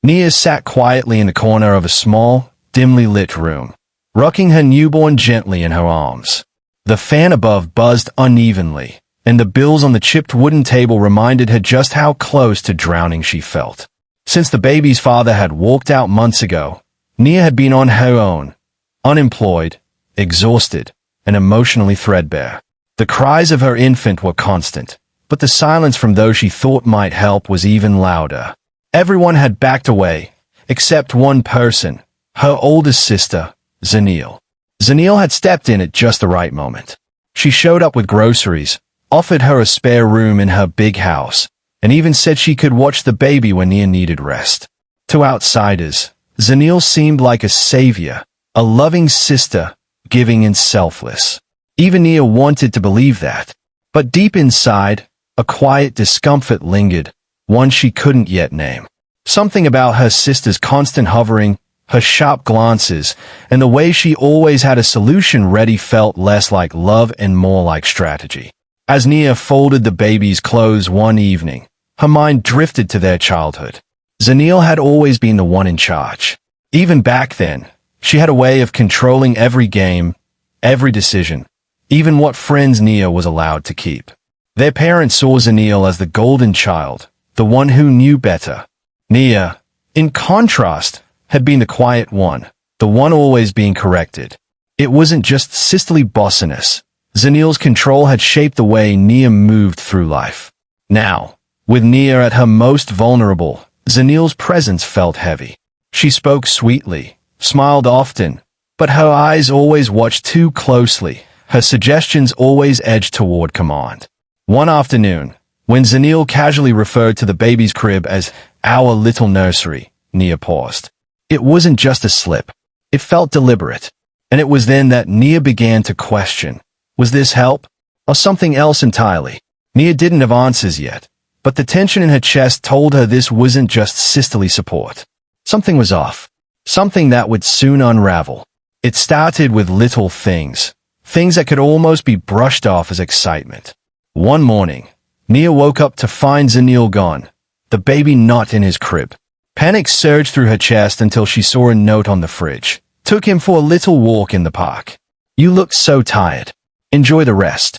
Nias sat quietly in the corner of a small, dimly lit room, rocking her newborn gently in her arms. The fan above buzzed unevenly, and the bills on the chipped wooden table reminded her just how close to drowning she felt. Since the baby's father had walked out months ago, Nia had been on her own, unemployed, exhausted, and emotionally threadbare. The cries of her infant were constant, but the silence from those she thought might help was even louder. Everyone had backed away, except one person, her oldest sister, Zanele. Zanele had stepped in at just the right moment. She showed up with groceries, offered her a spare room in her big house, and even said she could watch the baby when Nia needed rest. To outsiders, Zanele seemed like a savior, a loving sister, giving and selfless. Even Nia wanted to believe that. But deep inside, a quiet discomfort lingered, one she couldn't yet name. Something about her sister's constant hovering, her sharp glances, and the way she always had a solution ready felt less like love and more like strategy. As Nia folded the baby's clothes one evening, her mind drifted to their childhood. Zanele had always been the one in charge. Even back then, she had a way of controlling every game, every decision, even what friends Nia was allowed to keep. Their parents saw Zanele as the golden child, the one who knew better. Nia, in contrast, had been the quiet one, the one always being corrected. It wasn't just sisterly bossiness. Zanele's control had shaped the way Nia moved through life. Now, with Nia at her most vulnerable, Zanele's presence felt heavy. She spoke sweetly, smiled often, but her eyes always watched too closely. Her suggestions always edged toward command. One afternoon, when Zanele casually referred to the baby's crib as our little nursery, Nia paused. It wasn't just a slip. It felt deliberate. And it was then that Nia began to question, was this help? Or something else entirely? Nia didn't have answers yet, but the tension in her chest told her this wasn't just sisterly support. Something was off. Something that would soon unravel. It started with little things. Things that could almost be brushed off as excitement. One morning, Nia woke up to find Zanele gone, the baby not in his crib. Panic surged through her chest until she saw a note on the fridge. Took him for a little walk in the park. You look so tired. Enjoy the rest.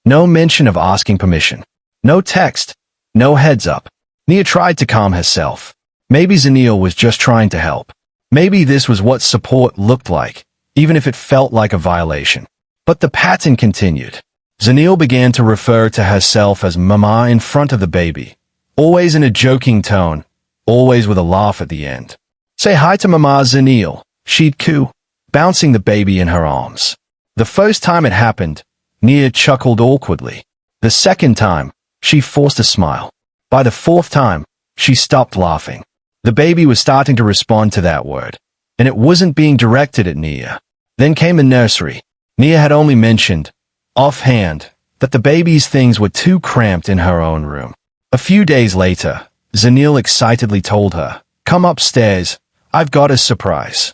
No mention of asking permission. No text. No heads up. Nia tried to calm herself. Maybe Zanele was just trying to help. Maybe this was what support looked like, even if it felt like a violation. But the pattern continued. Zanele began to refer to herself as Mama in front of the baby, always in a joking tone, always with a laugh at the end. Say hi to Mama, Zanele, she'd coo, bouncing the baby in her arms. The first time it happened, Nia chuckled awkwardly. The second time, she forced a smile. By the fourth time, she stopped laughing. The baby was starting to respond to that word, and it wasn't being directed at Nia. Then came the nursery. Nia had only mentioned, offhand, that the baby's things were too cramped in her own room. A few days later, Zanele excitedly told her, come upstairs, I've got a surprise.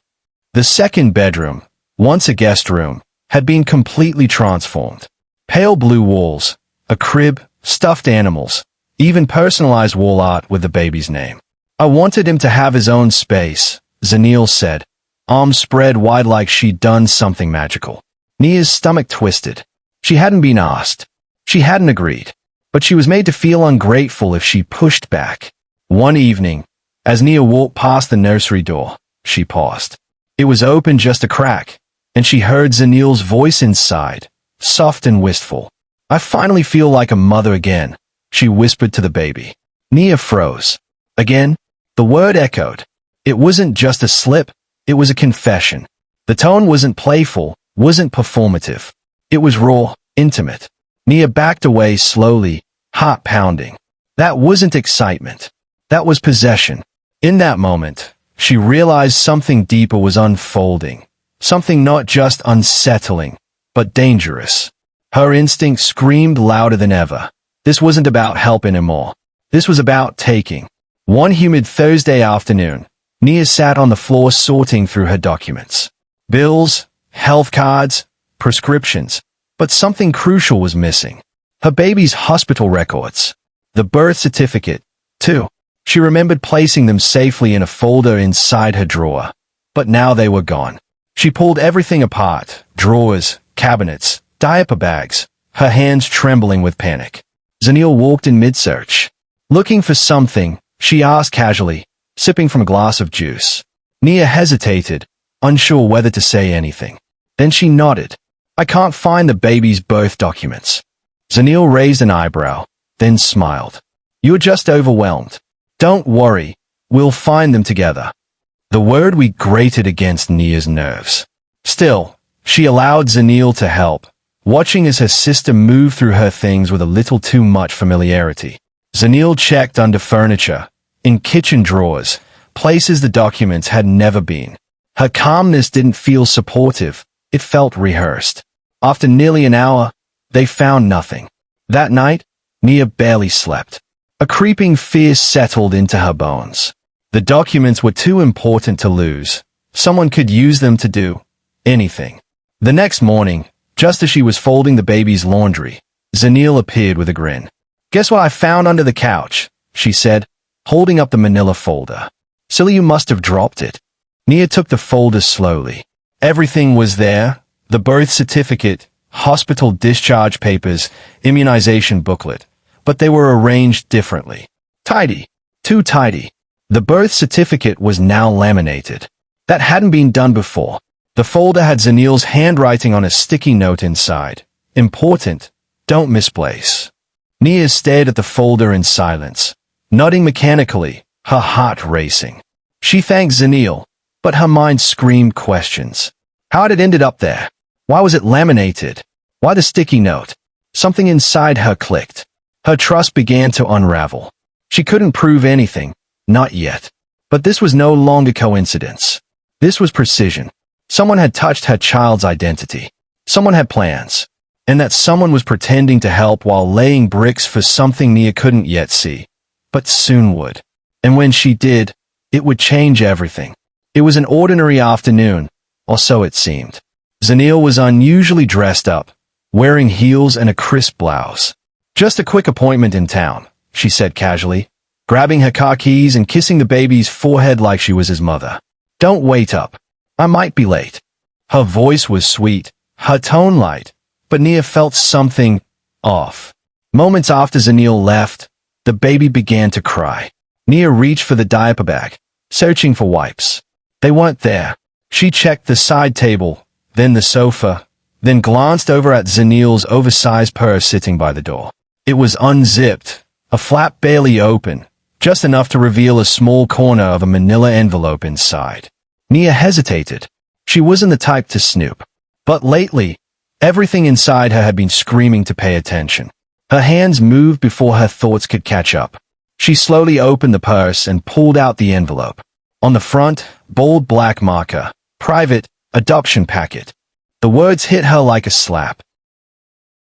The second bedroom, once a guest room, had been completely transformed. Pale blue walls, a crib, stuffed animals, even personalized wall art with the baby's name. I wanted him to have his own space, Zanele said, arms spread wide like she'd done something magical. Nia's stomach twisted. She hadn't been asked. She hadn't agreed. But she was made to feel ungrateful if she pushed back. One evening, as Nia walked past the nursery door, she paused. It was open just a crack, and she heard Zanele's voice inside, soft and wistful. I finally feel like a mother again, she whispered to the baby. Nia froze. Again, the word echoed. It wasn't just a slip, it was a confession. The tone wasn't playful, wasn't performative. It was raw, intimate. Nia backed away slowly, heart pounding. That wasn't excitement. That was possession. In that moment, she realized something deeper was unfolding. Something not just unsettling, but dangerous. Her instinct screamed louder than ever. This wasn't about help anymore. This was about taking. One humid Thursday afternoon, Nia sat on the floor sorting through her documents. Bills, health cards, prescriptions. But something crucial was missing. Her baby's hospital records. The birth certificate, too. She remembered placing them safely in a folder inside her drawer. But now they were gone. She pulled everything apart, drawers, cabinets, diaper bags, her hands trembling with panic. Zanele walked in mid-search. Looking for something, she asked casually, sipping from a glass of juice. Nia hesitated, unsure whether to say anything. Then she nodded. I can't find the baby's birth documents. Zanele raised an eyebrow, then smiled. You're just overwhelmed. Don't worry, we'll find them together. The word we grated against Nia's nerves. Still, she allowed Zanele to help, watching as her sister moved through her things with a little too much familiarity. Zanele checked under furniture, in kitchen drawers, places the documents had never been. Her calmness didn't feel supportive, it felt rehearsed. After nearly an hour, they found nothing. That night, Nia barely slept. A creeping fear settled into her bones. The documents were too important to lose. Someone could use them to do anything. The next morning, just as she was folding the baby's laundry, Zanele appeared with a grin. Guess what I found under the couch, she said, holding up the manila folder. Silly, you must have dropped it. Nia took the folder slowly. Everything was there, the birth certificate, hospital discharge papers, immunization booklet, but they were arranged differently. Tidy. Too tidy. The birth certificate was now laminated. That hadn't been done before. The folder had Zanele's handwriting on a sticky note inside. Important. Don't misplace. Nia stared at the folder in silence, nodding mechanically, her heart racing. She thanked Zanele, but her mind screamed questions. How had it ended up there? Why was it laminated? Why the sticky note? Something inside her clicked. Her trust began to unravel. She couldn't prove anything. Not yet. But this was no longer coincidence. This was precision. Someone had touched her child's identity. Someone had plans. And that someone was pretending to help while laying bricks for something Nia couldn't yet see, but soon would. And when she did, it would change everything. It was an ordinary afternoon, or so it seemed. Zanele was unusually dressed up, wearing heels and a crisp blouse. Just a quick appointment in town, she said casually, grabbing her car keys and kissing the baby's forehead like she was his mother. Don't wait up. I might be late. Her voice was sweet, her tone light, but Nia felt something off. Moments after Zanele left, the baby began to cry. Nia reached for the diaper bag, searching for wipes. They weren't there. She checked the side table, then the sofa, then glanced over at Zanele's oversized purse sitting by the door. It was unzipped, a flap barely open, just enough to reveal a small corner of a manila envelope inside. Nia hesitated. She wasn't the type to snoop. But lately, everything inside her had been screaming to pay attention. Her hands moved before her thoughts could catch up. She slowly opened the purse and pulled out the envelope. On the front, bold black marker, private, adoption packet. The words hit her like a slap.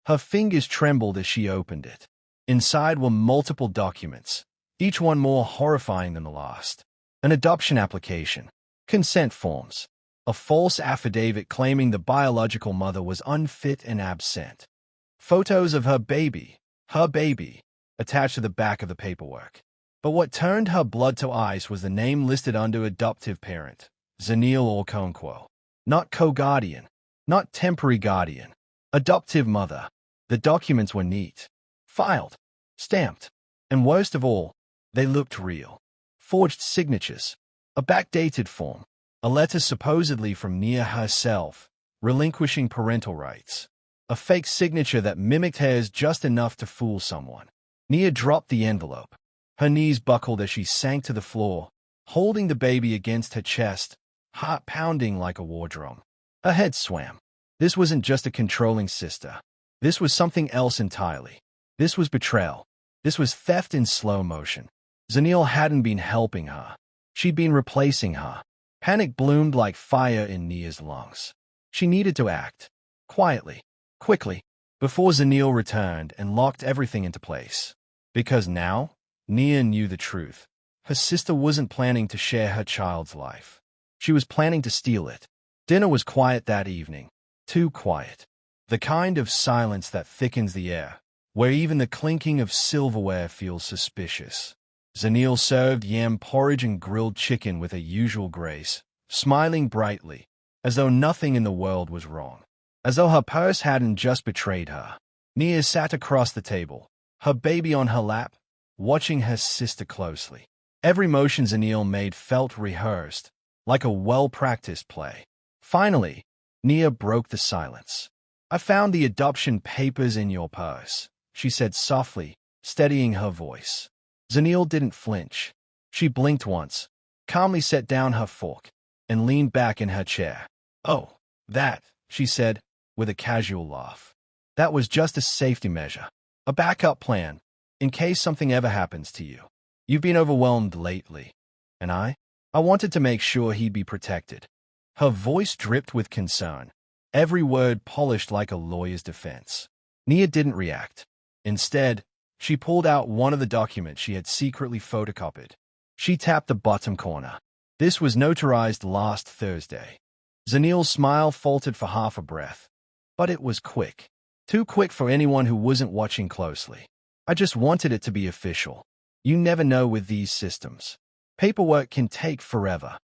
Her fingers trembled as she opened it. Inside were multiple documents, each one more horrifying than the last. An adoption application, consent forms, a false affidavit claiming the biological mother was unfit and absent. Photos of her baby, attached to the back of the paperwork. But what turned her blood to ice was the name listed under adoptive parent, Zanele Okonkwo. Not co-guardian, not temporary guardian, adoptive mother. The documents were neat, filed, stamped, and worst of all, they looked real. Forged signatures, a backdated form, a letter supposedly from Nia herself, relinquishing parental rights. A fake signature that mimicked hers just enough to fool someone. Nia dropped the envelope. Her knees buckled as she sank to the floor, holding the baby against her chest, heart pounding like a war drum. Her head swam. This wasn't just a controlling sister. This was something else entirely. This was betrayal. This was theft in slow motion. Zanele hadn't been helping her. She'd been replacing her. Panic bloomed like fire in Nia's lungs. She needed to act. Quietly. Quickly. Before Zanele returned and locked everything into place. Because now, Nia knew the truth. Her sister wasn't planning to share her child's life. She was planning to steal it. Dinner was quiet that evening. Too quiet. The kind of silence that thickens the air, where even the clinking of silverware feels suspicious. Zanele served yam porridge and grilled chicken with her usual grace, smiling brightly, as though nothing in the world was wrong. As though her purse hadn't just betrayed her. Nias sat across the table, her baby on her lap, watching her sister closely. Every motion Zanele made felt rehearsed, like a well-practiced play. Finally, Nia broke the silence. "I found the adoption papers in your purse," she said softly, steadying her voice. Zanele didn't flinch. She blinked once, calmly set down her fork, and leaned back in her chair. "Oh, that," she said, with a casual laugh. "That was just a safety measure. A backup plan, in case something ever happens to you. You've been overwhelmed lately. And I wanted to make sure he'd be protected." Her voice dripped with concern, every word polished like a lawyer's defense. Nia didn't react. Instead, she pulled out one of the documents she had secretly photocopied. She tapped the bottom corner. "This was notarized last Thursday." Zanele's smile faltered for half a breath. But it was quick. Too quick for anyone who wasn't watching closely. "I just wanted it to be official. You never know with these systems. Paperwork can take forever."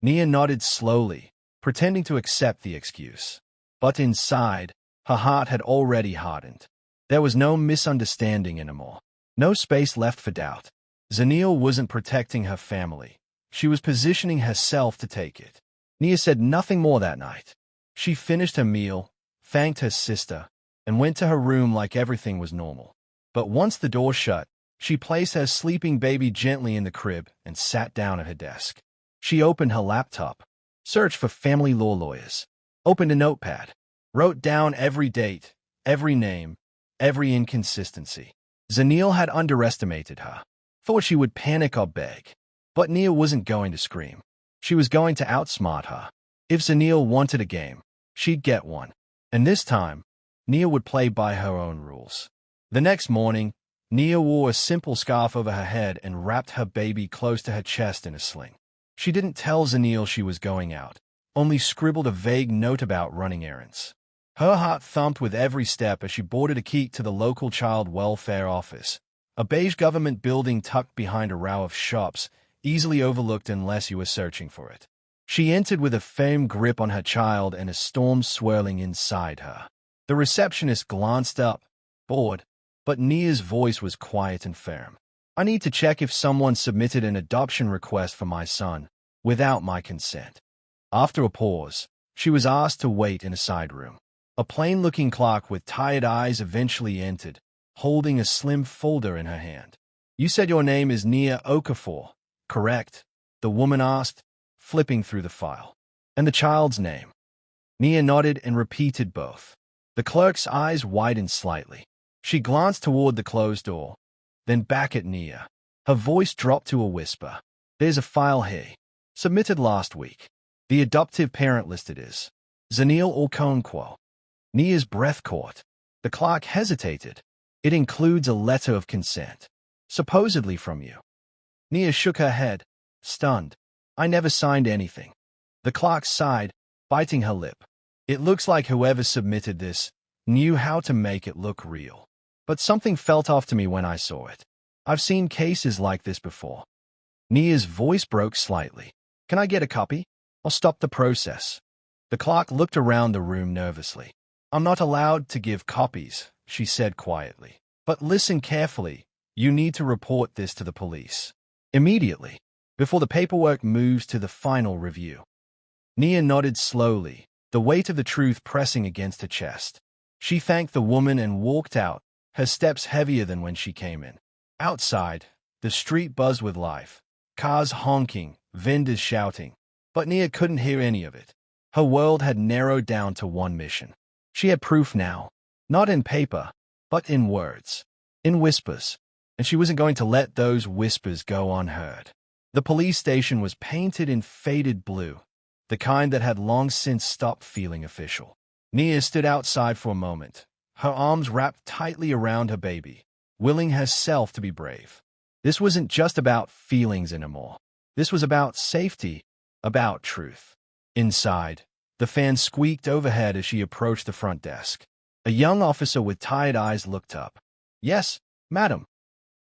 Nia nodded slowly, pretending to accept the excuse. But inside, her heart had already hardened. There was no misunderstanding anymore. No space left for doubt. Zanele wasn't protecting her family. She was positioning herself to take it. Nia said nothing more that night. She finished her meal, thanked her sister, and went to her room like everything was normal. But once the door shut, she placed her sleeping baby gently in the crib and sat down at her desk. She opened her laptop, searched for family law lawyers, opened a notepad, wrote down every date, every name, every inconsistency. Zanele had underestimated her, thought she would panic or beg. But Nia wasn't going to scream. She was going to outsmart her. If Zanele wanted a game, she'd get one. And this time, Nia would play by her own rules. The next morning, Nia wore a simple scarf over her head and wrapped her baby close to her chest in a sling. She didn't tell Zanele she was going out, only scribbled a vague note about running errands. Her heart thumped with every step as she boarded a key to the local child welfare office, a beige government building tucked behind a row of shops, easily overlooked unless you were searching for it. She entered with a firm grip on her child and a storm swirling inside her. The receptionist glanced up, bored, but Nia's voice was quiet and firm. "I need to check if someone submitted an adoption request for my son, without my consent." After a pause, she was asked to wait in a side room. A plain-looking clerk with tired eyes eventually entered, holding a slim folder in her hand. "You said your name is Nia Okafor, correct?" the woman asked, flipping through the file. "And the child's name?" Nia nodded and repeated both. The clerk's eyes widened slightly. She glanced toward the closed door, then back at Nia. Her voice dropped to a whisper. "There's a file here. Submitted last week. The adoptive parent listed is Zanele Okonkwo." Nia's breath caught. The clerk hesitated. "It includes a letter of consent. Supposedly from you." Nia shook her head, stunned. "I never signed anything." The clerk sighed, biting her lip. "It looks like whoever submitted this knew how to make it look real. But something felt off to me when I saw it. I've seen cases like this before." Nia's voice broke slightly. "Can I get a copy? I'll stop the process." The clerk looked around the room nervously. "I'm not allowed to give copies," she said quietly. "But listen carefully. You need to report this to the police. Immediately, before the paperwork moves to the final review." Nia nodded slowly, the weight of the truth pressing against her chest. She thanked the woman and walked out, her steps heavier than when she came in. Outside, the street buzzed with life. Cars honking, vendors shouting. But Nia couldn't hear any of it. Her world had narrowed down to one mission. She had proof now, not in paper, but in words, in whispers, and she wasn't going to let those whispers go unheard. The police station was painted in faded blue, the kind that had long since stopped feeling official. Nia stood outside for a moment, her arms wrapped tightly around her baby, willing herself to be brave. This wasn't just about feelings anymore. This was about safety, about truth. Inside, the fan squeaked overhead as she approached the front desk. A young officer with tired eyes looked up. "Yes, madam."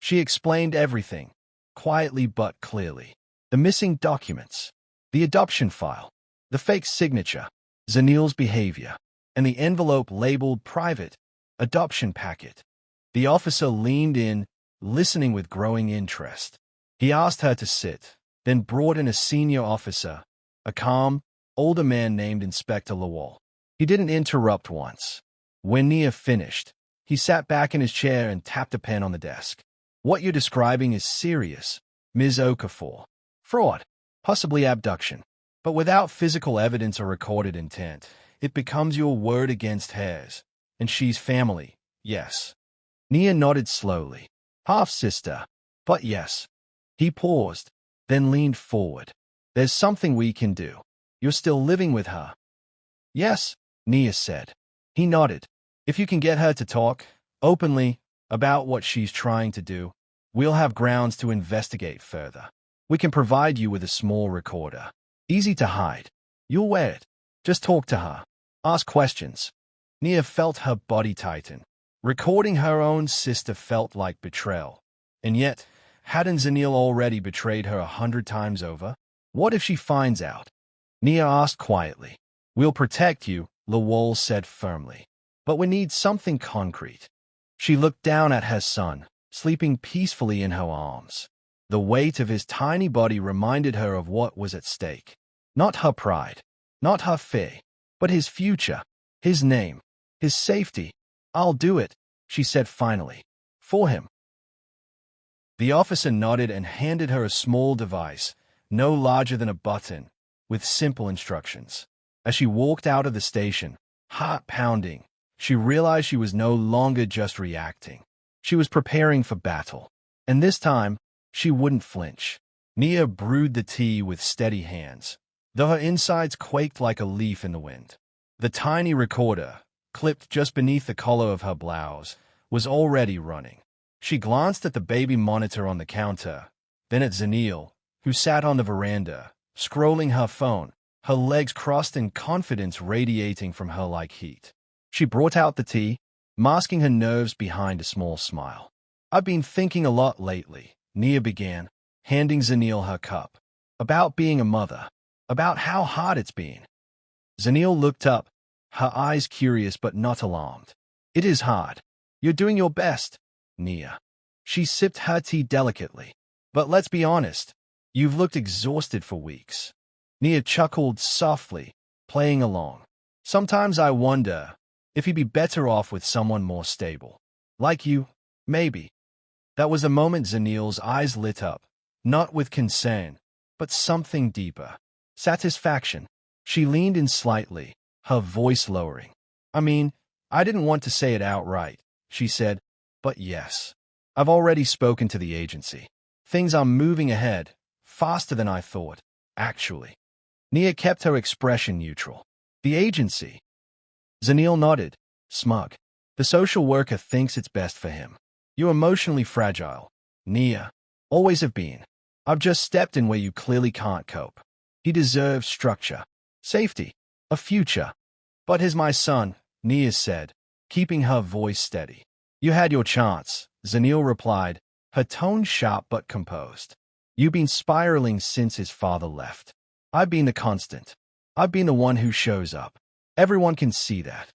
She explained everything. quietly but clearly. The missing documents, the adoption file, the fake signature, Zanele's behavior, and the envelope labeled private, adoption packet. The officer leaned in, listening with growing interest. He asked her to sit, then brought in a senior officer, a calm, older man named Inspector Lawal. He didn't interrupt once. When Nia finished, he sat back in his chair and tapped a pen on the desk. What you're describing is serious, Ms. Okafor. Fraud, possibly abduction. But without physical evidence or recorded intent, it becomes your word against hers. And she's family, yes. Nia nodded slowly. Half-sister, but yes. He paused, then leaned forward. There's something we can do. You're still living with her. Yes, Nias said. He nodded. If you can get her to talk, openly, about what she's trying to do, we'll have grounds to investigate further. We can provide you with a small recorder. Easy to hide. You'll wear it. Just talk to her. Ask questions. Nia felt her body tighten. Recording her own sister felt like betrayal. And yet, hadn't Zanele already betrayed her 100 times over? What if she finds out? Nia asked quietly. We'll protect you, Lawal said firmly. But we need something concrete. She looked down at her son, sleeping peacefully in her arms. The weight of his tiny body reminded her of what was at stake. Not her pride, not her fear, but his future, his name, his safety. I'll do it, she said finally. For him. The officer nodded and handed her a small device, no larger than a button, with simple instructions. As she walked out of the station, heart pounding, she realized she was no longer just reacting. She was preparing for battle. And this time, she wouldn't flinch. Nia brewed the tea with steady hands, though her insides quaked like a leaf in the wind. The tiny recorder, clipped just beneath the collar of her blouse, was already running. She glanced at the baby monitor on the counter, then at Zanele, who sat on the veranda, scrolling her phone, her legs crossed and confidence radiating from her like heat. She brought out the tea, masking her nerves behind a small smile. I've been thinking a lot lately, Nia began, handing Zanele her cup. About being a mother. About how hard it's been. Zanele looked up, her eyes curious but not alarmed. It is hard. You're doing your best, Nia. She sipped her tea delicately. But let's be honest, you've looked exhausted for weeks. Nia chuckled softly, playing along. Sometimes I wonder if you'd be better off with someone more stable. Like you, maybe. That was the moment Zanele's eyes lit up, not with concern, but something deeper. Satisfaction. She leaned in slightly, her voice lowering. I mean, I didn't want to say it outright, she said, but yes. I've already spoken to the agency. Things are moving ahead, faster than I thought, actually. Nia kept her expression neutral. The agency? Zanele nodded, smug. The social worker thinks it's best for him. You're emotionally fragile, Nia. Always have been. I've just stepped in where you clearly can't cope. He deserves structure, safety, a future. But he's my son, Nias said, keeping her voice steady. You had your chance, Zanele replied, her tone sharp but composed. You've been spiraling since his father left. I've been the constant. I've been the one who shows up. Everyone can see that.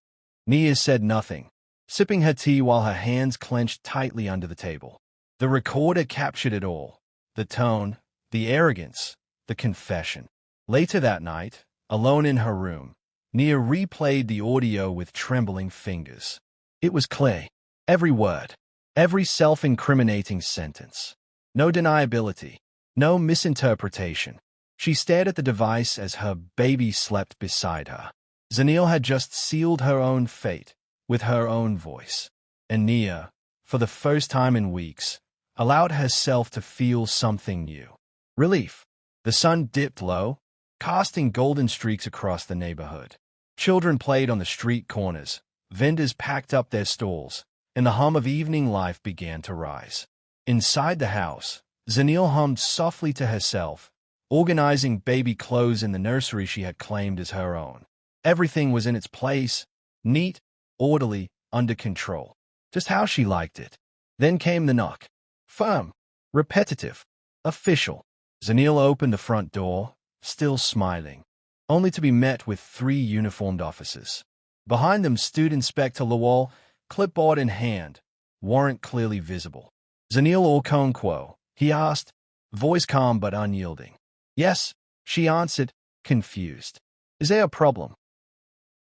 Nias said nothing, sipping her tea while her hands clenched tightly under the table. The recorder captured it all. The tone, the arrogance, the confession. Later that night, alone in her room, Nia replayed the audio with trembling fingers. It was clear. Every word. Every self-incriminating sentence. No deniability. No misinterpretation. She stared at the device as her baby slept beside her. Zanele had just sealed her own fate with her own voice. And Nia, for the first time in weeks, allowed herself to feel something new. Relief. The sun dipped low, casting golden streaks across the neighborhood. Children played on the street corners, vendors packed up their stalls, and the hum of evening life began to rise. Inside the house, Zanele hummed softly to herself, organizing baby clothes in the nursery she had claimed as her own. Everything was in its place, neat, orderly, under control. Just how she liked it. Then came the knock. Firm, repetitive. Official. Zanele opened the front door, still smiling, only to be met with 3 uniformed officers. Behind them stood Inspector Lawal, clipboard in hand, warrant clearly visible. Zanele Okonkwo, he asked, voice calm but unyielding. Yes, she answered, confused. Is there a problem?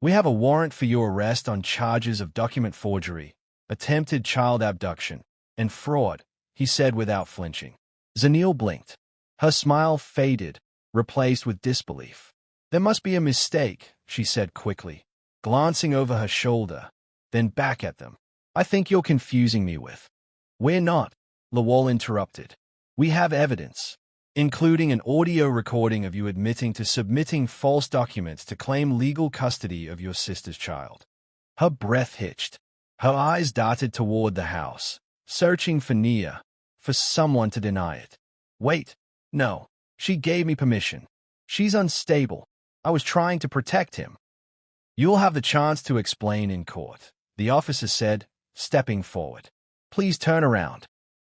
We have a warrant for your arrest on charges of document forgery, attempted child abduction, and fraud, he said without flinching. Zanele blinked. Her smile faded, replaced with disbelief. There must be a mistake, she said quickly, glancing over her shoulder, then back at them. I think you're confusing me with. We're not, Lawal interrupted. We have evidence, including an audio recording of you admitting to submitting false documents to claim legal custody of your sister's child. Her breath hitched. Her eyes darted toward the house, searching for Nia, for someone to deny it. Wait, no, she gave me permission. She's unstable. I was trying to protect him. You'll have the chance to explain in court, the officer said, stepping forward. Please turn around.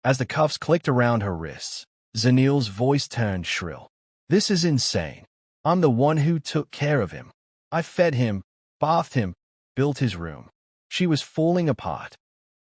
As the cuffs clicked around her wrists, Zanele's voice turned shrill. This is insane. I'm the one who took care of him. I fed him, bathed him, built his room. She was falling apart.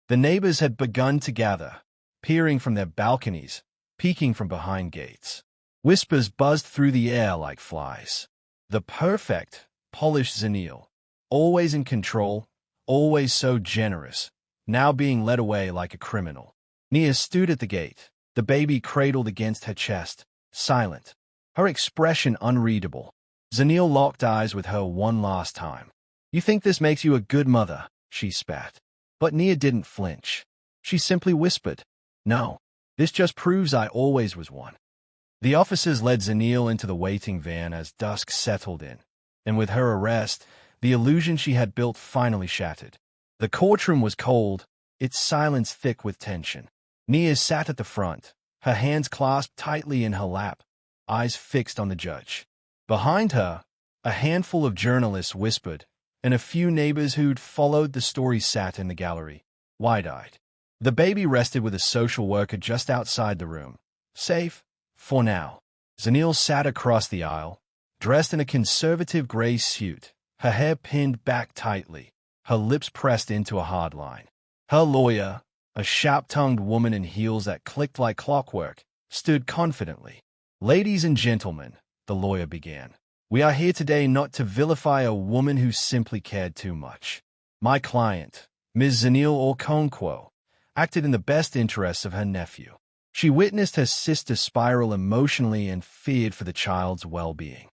The neighbors had begun to gather, peering from their balconies, peeking from behind gates. Whispers buzzed through the air like flies. The perfect, polished Zanele, always in control, always so generous, now being led away like a criminal. Nias stood at the gate, the baby cradled against her chest, silent, her expression unreadable. Zanele locked eyes with her one last time. You think this makes you a good mother, she spat. But Nia didn't flinch. She simply whispered, no, this just proves I always was one. The officers led Zanele into the waiting van as dusk settled in, and with her arrest, the illusion she had built finally shattered. The courtroom was cold, its silence thick with tension. Nias sat at the front, her hands clasped tightly in her lap, eyes fixed on the judge. Behind her, a handful of journalists whispered, and a few neighbors who'd followed the story sat in the gallery, wide-eyed. The baby rested with a social worker just outside the room. Safe, for now. Zanele sat across the aisle, dressed in a conservative gray suit, her hair pinned back tightly, her lips pressed into a hard line. Her lawyer, a sharp-tongued woman in heels that clicked like clockwork, stood confidently. Ladies and gentlemen, the lawyer began, we are here today not to vilify a woman who simply cared too much. My client, Ms. Zanele Okonkwo, acted in the best interests of her nephew. She witnessed her sister spiral emotionally and feared for the child's well-being.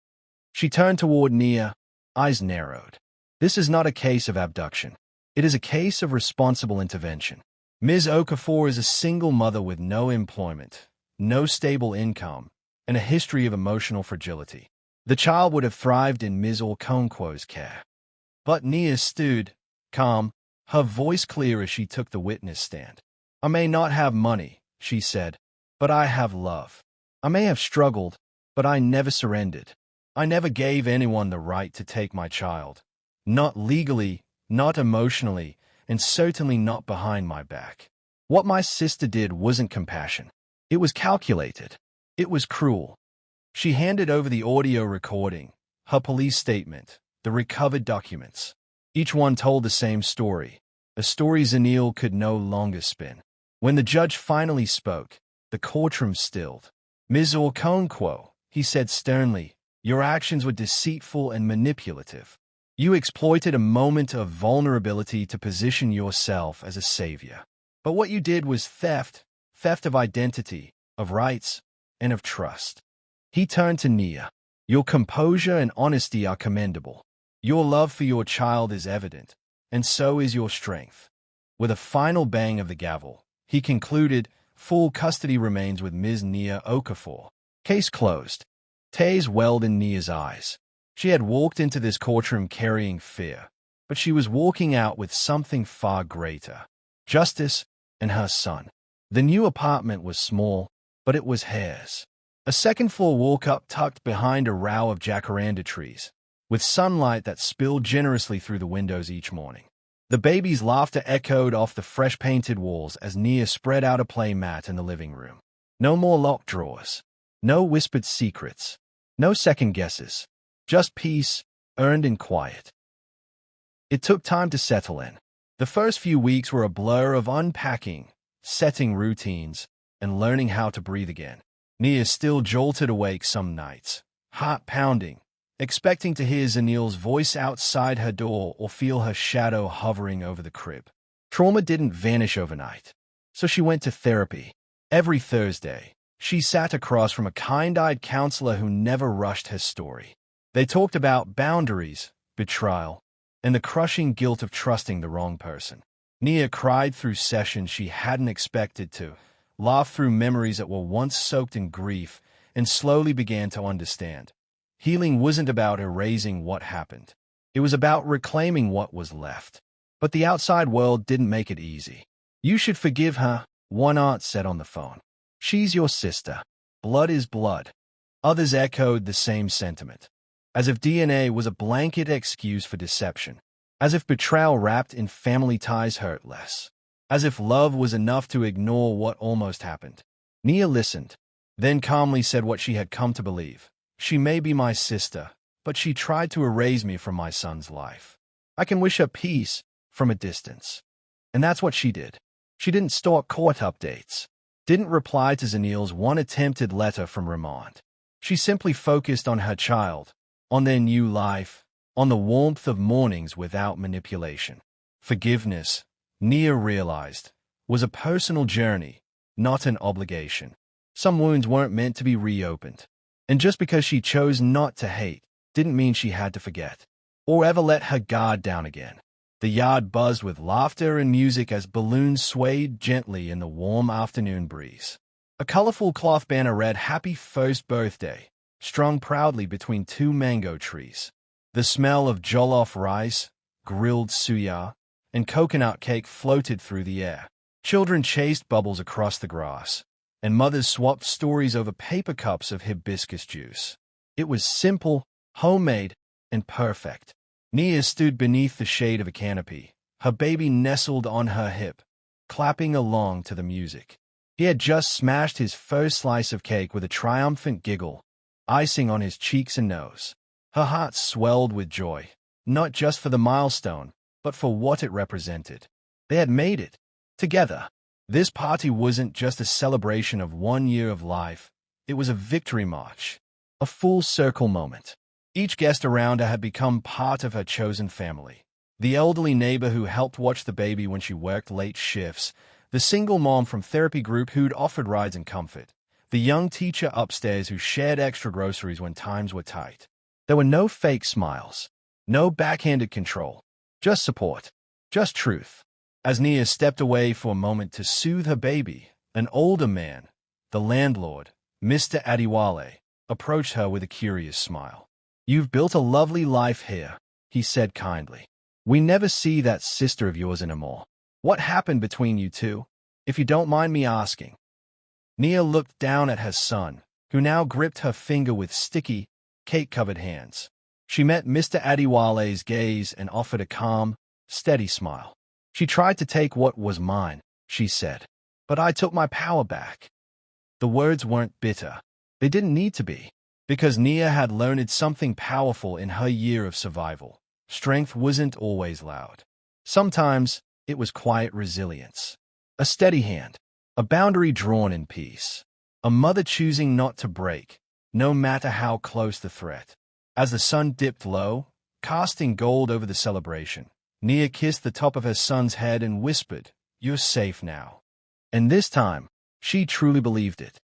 She turned toward Nia, eyes narrowed. This is not a case of abduction. It is a case of responsible intervention. Ms. Okafor is a single mother with no employment, no stable income, and a history of emotional fragility. The child would have thrived in Ms. Okonkwo's care. But Nia stood, calm, her voice clear as she took the witness stand. I may not have money, she said, but I have love. I may have struggled, but I never surrendered. I never gave anyone the right to take my child. Not legally, not emotionally, and certainly not behind my back. What my sister did wasn't compassion. It was calculated. It was cruel. She handed over the audio recording, her police statement, the recovered documents. Each one told the same story, a story Zanele could no longer spin. When the judge finally spoke, the courtroom stilled. Ms. Okonkwo, he said sternly, your actions were deceitful and manipulative. You exploited a moment of vulnerability to position yourself as a savior. But what you did was theft of identity, of rights, and of trust. He turned to Nia. Your composure and honesty are commendable. Your love for your child is evident, and so is your strength. With a final bang of the gavel, he concluded, full custody remains with Ms. Nia Okafor. Case closed. Tears welled in Nia's eyes. She had walked into this courtroom carrying fear, but she was walking out with something far greater. Justice and her son. The new apartment was small, but it was hers. A second-floor walk-up tucked behind a row of jacaranda trees, with sunlight that spilled generously through the windows each morning. The baby's laughter echoed off the fresh-painted walls as Nia spread out a play mat in the living room. No more locked drawers. No whispered secrets. No second guesses. Just peace, earned in quiet. It took time to settle in. The first few weeks were a blur of unpacking, setting routines, and learning how to breathe again. Nias still jolted awake some nights, heart pounding, expecting to hear Zanele's voice outside her door or feel her shadow hovering over the crib. Trauma didn't vanish overnight, so she went to therapy. Every Thursday, she sat across from a kind-eyed counselor who never rushed her story. They talked about boundaries, betrayal, and the crushing guilt of trusting the wrong person. Nia cried through sessions she hadn't expected to, laughed through memories that were once soaked in grief, and slowly began to understand. Healing wasn't about erasing what happened. It was about reclaiming what was left. But the outside world didn't make it easy. "You should forgive her," one aunt said on the phone. "She's your sister. Blood is blood." Others echoed the same sentiment. As if DNA was a blanket excuse for deception. As if betrayal wrapped in family ties hurt less. As if love was enough to ignore what almost happened. Nia listened, then calmly said what she had come to believe. "She may be my sister, but she tried to erase me from my son's life. I can wish her peace from a distance." And that's what she did. She didn't stalk court updates. Didn't reply to Zanele's one attempted letter from remand. She simply focused on her child, on their new life, on the warmth of mornings without manipulation. Forgiveness, Nia realized, was a personal journey, not an obligation. Some wounds weren't meant to be reopened. And just because she chose not to hate, didn't mean she had to forget, or ever let her guard down again. The yard buzzed with laughter and music as balloons swayed gently in the warm afternoon breeze. A colorful cloth banner read "Happy First Birthday," strung proudly between two mango trees. The smell of jollof rice, grilled suya, and coconut cake floated through the air. Children chased bubbles across the grass, and mothers swapped stories over paper cups of hibiscus juice. It was simple, homemade, and perfect. Nia stood beneath the shade of a canopy, her baby nestled on her hip, clapping along to the music. He had just smashed his first slice of cake with a triumphant giggle, icing on his cheeks and nose. Her heart swelled with joy, not just for the milestone, but for what it represented. They had made it, together. This party wasn't just a celebration of 1 year of life, it was a victory march, a full circle moment. Each guest around her had become part of her chosen family. The elderly neighbor who helped watch the baby when she worked late shifts, the single mom from therapy group who'd offered rides and comfort, the young teacher upstairs who shared extra groceries when times were tight. There were no fake smiles, no backhanded control, just support, just truth. As Nia stepped away for a moment to soothe her baby, an older man, the landlord, Mr. Adiwale, approached her with a curious smile. "You've built a lovely life here," he said kindly. "We never see that sister of yours anymore. What happened between you two, if you don't mind me asking?" Nia looked down at her son, who now gripped her finger with sticky, cake-covered hands. She met Mr. Adiwale's gaze and offered a calm, steady smile. "She tried to take what was mine," she said, "but I took my power back." The words weren't bitter. They didn't need to be, because Nia had learned something powerful in her year of survival. Strength wasn't always loud. Sometimes it was quiet resilience. A steady hand, a boundary drawn in peace, a mother choosing not to break, no matter how close the threat. As the sun dipped low, casting gold over the celebration, Nia kissed the top of her son's head and whispered, "You're safe now." And this time, she truly believed it.